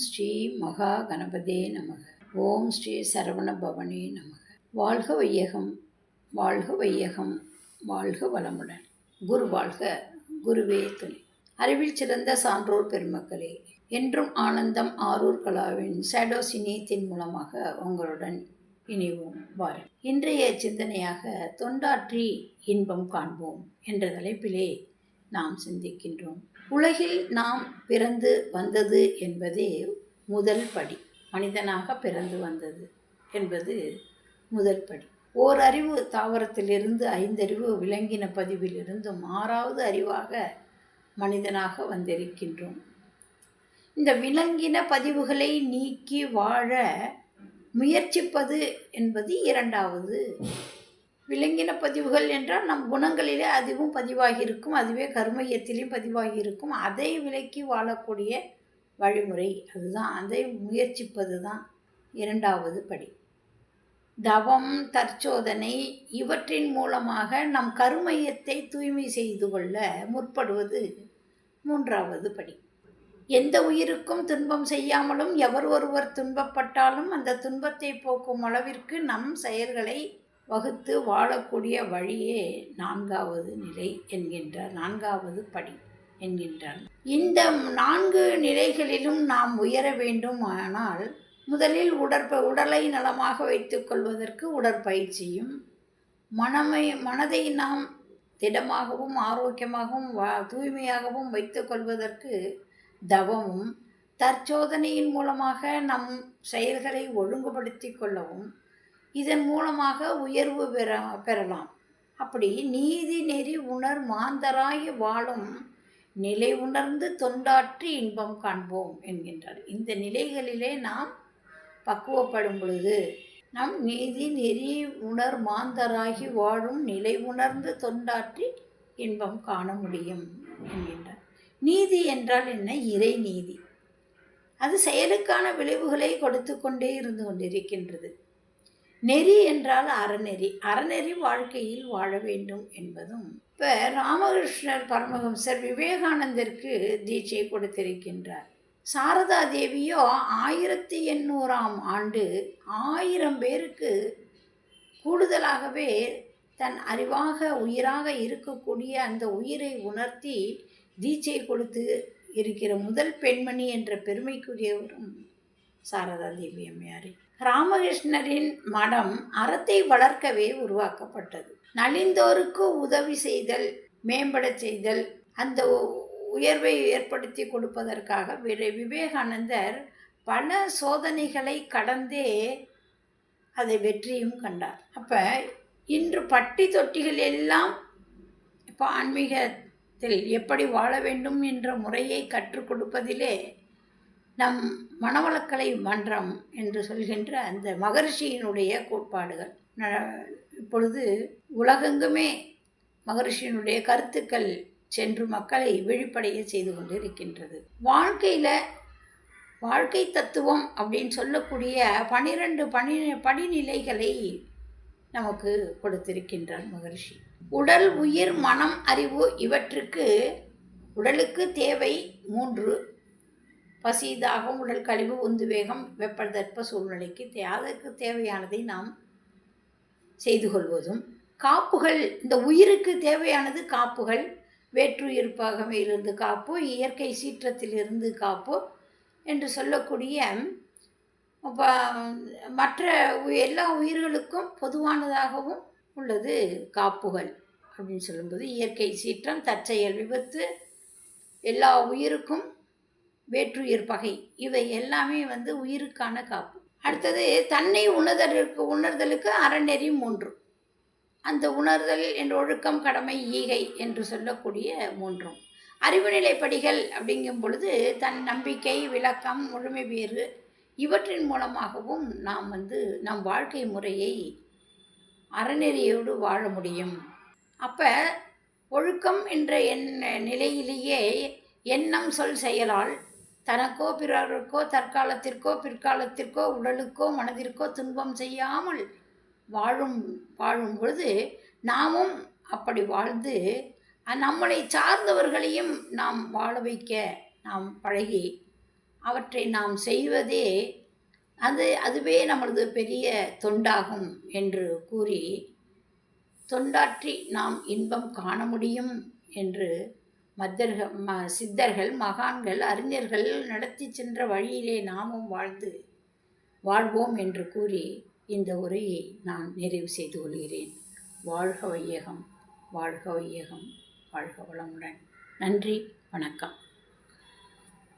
ஸ்ரீ மகா கணபதே நமக. ஓம் ஸ்ரீ சரவண பவனே நமக. வாழ்க வையகம், வாழ்க வையகம், வாழ்க வளமுடன். குரு வாழ்க, குருவே துணை. அறிவில் சிறந்த சான்றோர் பெருமக்களே, என்றும் ஆனந்தம் ஆரூர் கலாவின் ஷேடோஸ் இணையத்தின் மூலமாக உங்களுடன் இணைவோம் வாரம். இன்றைய சிந்தனையாக தொண்டாற்றி இன்பம் காண்போம் என்ற தலைப்பிலே நாம் சிந்திக்கின்றோம். உலகில் நாம் பிறந்து வந்தது என்பதே முதல் படி. மனிதனாக பிறந்து வந்தது என்பது முதல் படி. ஓரறிவு தாவரத்திலிருந்து 5 அறிவு விலங்கின பதிவிலிருந்தும் 6வது அறிவாக மனிதனாக வந்திருக்கின்றோம். இந்த விலங்கின பதிவுகளை நீக்கி வாழ முயற்சிப்பது என்பது 2வது. விலங்கின பதிவுகள் என்றால் நம் குணங்களிலே அதுவும் பதிவாகி இருக்கும், அதுவே கர்மயத்திலையும் பதிவாகி இருக்கும். அதை விலக்கி வாழக்கூடிய வழிமுறை அதுதான். அதை முயற்சிப்பது தான் 2வது படி. தவம், தற்சோதனை இவற்றின் மூலமாக நம் கருமையத்தை தூய்மை செய்து கொள்ள முற்படுவது 3வது படி. எந்த உயிருக்கும் துன்பம் செய்யாமலும் எவர் ஒருவர் துன்பப்பட்டாலும் அந்த துன்பத்தை போக்கும் அளவிற்கு நம் செயல்களை வகுத்து வாழக்கூடிய வழியே 4வது நிலை என்கின்றார், 4வது படி என்கின்றார். இந்த 4 நிலைகளிலும் நாம் உயர வேண்டும். ஆனால் முதலில் உடலை நலமாக வைத்துக் கொள்வதற்கு உடற்பயிற்சியும், மனதை நாம் திடமாகவும் ஆரோக்கியமாகவும் தூய்மையாகவும் வைத்துக் கொள்வதற்கு தவமும், தற்சோதனையின் மூலமாக நம் செயல்களை ஒழுங்குபடுத்தி கொள்ளவும், இதன் மூலமாக உயர்வு பெறலாம். அப்படி நீதி நெறி உணர் மாந்தராகி வாழும் நிலை உணர்ந்து தொண்டாற்றி இன்பம் காண்போம் என்கின்றார். இந்த நிலைகளிலே நாம் பக்குவப்படும் பொழுது நம் நீதி நெறி உணர் மாந்தராகி வாழும் நிலை உணர்ந்து தொண்டாற்றி இன்பம் காண முடியும் என்கின்றார். நீதி என்றால் என்ன? இறை நீதி. அது செயலுக்கான விளைவுகளை கொடுத்து கொண்டே இருந்து கொண்டிருக்கின்றது. நெறி என்றால் அறநெறி. அறநெறி வாழ்க்கையில் வாழ வேண்டும் என்பதும். இப்போ ராமகிருஷ்ணர் பரமஹம்சர் விவேகானந்தருக்கு தீட்சை கொடுத்திருக்கின்றார். சாரதா தேவியோ 1800ஆம் ஆண்டு 1000 பேருக்கு கூடுதலாகவே தன் அறிவாக உயிராக இருக்கக்கூடிய அந்த உயிரை உணர்த்தி தீட்சை கொடுத்து இருக்கிற முதல் பெண்மணி என்ற பெருமைக்குரியவரும் சாரதா தேவி அம்மையாரே. ராமகிருஷ்ணரின் மடம் அறத்தை வளர்க்கவே உருவாக்கப்பட்டது. நலிந்தோருக்கு உதவி செய்தல், மேம்பட செய்தல், அந்த உயர்வை ஏற்படுத்தி கொடுப்பதற்காக விவேகானந்தர் பல சோதனைகளை கடந்தே அதை வெற்றியும் கண்டார். அப்போ இன்று பட்டி தொட்டிகள் எல்லாம் இப்போ ஆன்மீகத்தில் எப்படி வாழ வேண்டும் என்ற முறையை கற்றுக் கொடுப்பதிலே நம் மனவளக்கலை மன்றம் என்று சொல்கின்ற அந்த மகரிஷியினுடைய கோட்பாடுகள் இப்பொழுது உலகெங்குமே மகரிஷியினுடைய கருத்துக்கள் சென்று மக்களை விழிப்படைய செய்து கொண்டு இருக்கின்றது. வாழ்க்கை தத்துவம் அப்படின்னு சொல்லக்கூடிய 12 படிநிலைகளை நமக்கு கொடுத்திருக்கின்றார் மகரிஷி. உடல், உயிர், மனம், அறிவு இவற்றுக்கு உடலுக்கு தேவை 3: பசி, தாகம், உடல் கழிவு, உந்துவேகம், வெப்பதற்ப சூழ்நிலைக்கு அதற்கு தேவையானதை நாம் செய்து கொள்வதும், காப்புகள், இந்த உயிருக்கு தேவையானது காப்புகள், வேற்றுயிர் பகைமையிலிருந்து காப்பு, இயற்கை சீற்றத்திலிருந்து காப்பு என்று சொல்லக்கூடிய மற்ற எல்லா உயிர்களுக்கும் பொதுவானதாகவும் உள்ளது காப்புகள் அப்படின்னு சொல்லும்போது, இயற்கை சீற்றம், தற்செயல் விபத்து, எல்லா உயிருக்கும் வேற்றுயிர் பகை, இவை எல்லாமே உயிருக்கான காப்பு. அடுத்தது தன்னை உணர்தலுக்கு அறநெறி 3. அந்த உணர்தல் என்ற ஒழுக்கம், கடமை, ஈகை என்று சொல்லக்கூடிய 3. அறிவுநிலை படிகள் அப்படிங்கும் பொழுது தன் நம்பிக்கை, விளக்கம், முழுமை பேறு இவற்றின் மூலமாகவும் நாம் நம் வாழ்க்கை முறையை அறநெறியோடு வாழ முடியும். அப்போ ஒழுக்கம் என்ற நிலையிலேயே எண்ணம், சொல், செயலால் தனக்கோ பிறருக்கோ தற்காலத்திற்கோ பிற்காலத்திற்கோ உடலுக்கோ மனதிற்கோ துன்பம் செய்யாமல் வாழும் பொழுது நாமும் அப்படி வாழ்ந்து நம்மளை சார்ந்தவர்களையும் நாம் வாழ வைக்க நாம் பழகி அவற்றை நாம் செய்வதே அதுவே நமது பெரிய தொண்டாகும் என்று கூறி, தொண்டாற்றி நாம் இன்பம் காண முடியும் என்று சித்தர்கள், மகான்கள், அறிஞர்கள் நடத்தி சென்ற வழியிலே நாமும் வாழ்வோம் என்று கூறி இந்த உரையை நான் நிறைவு செய்து கொள்கிறேன். வாழ்க வையகம், வாழ்க வையகம், வாழ்க வளமுடன். நன்றி, வணக்கம்.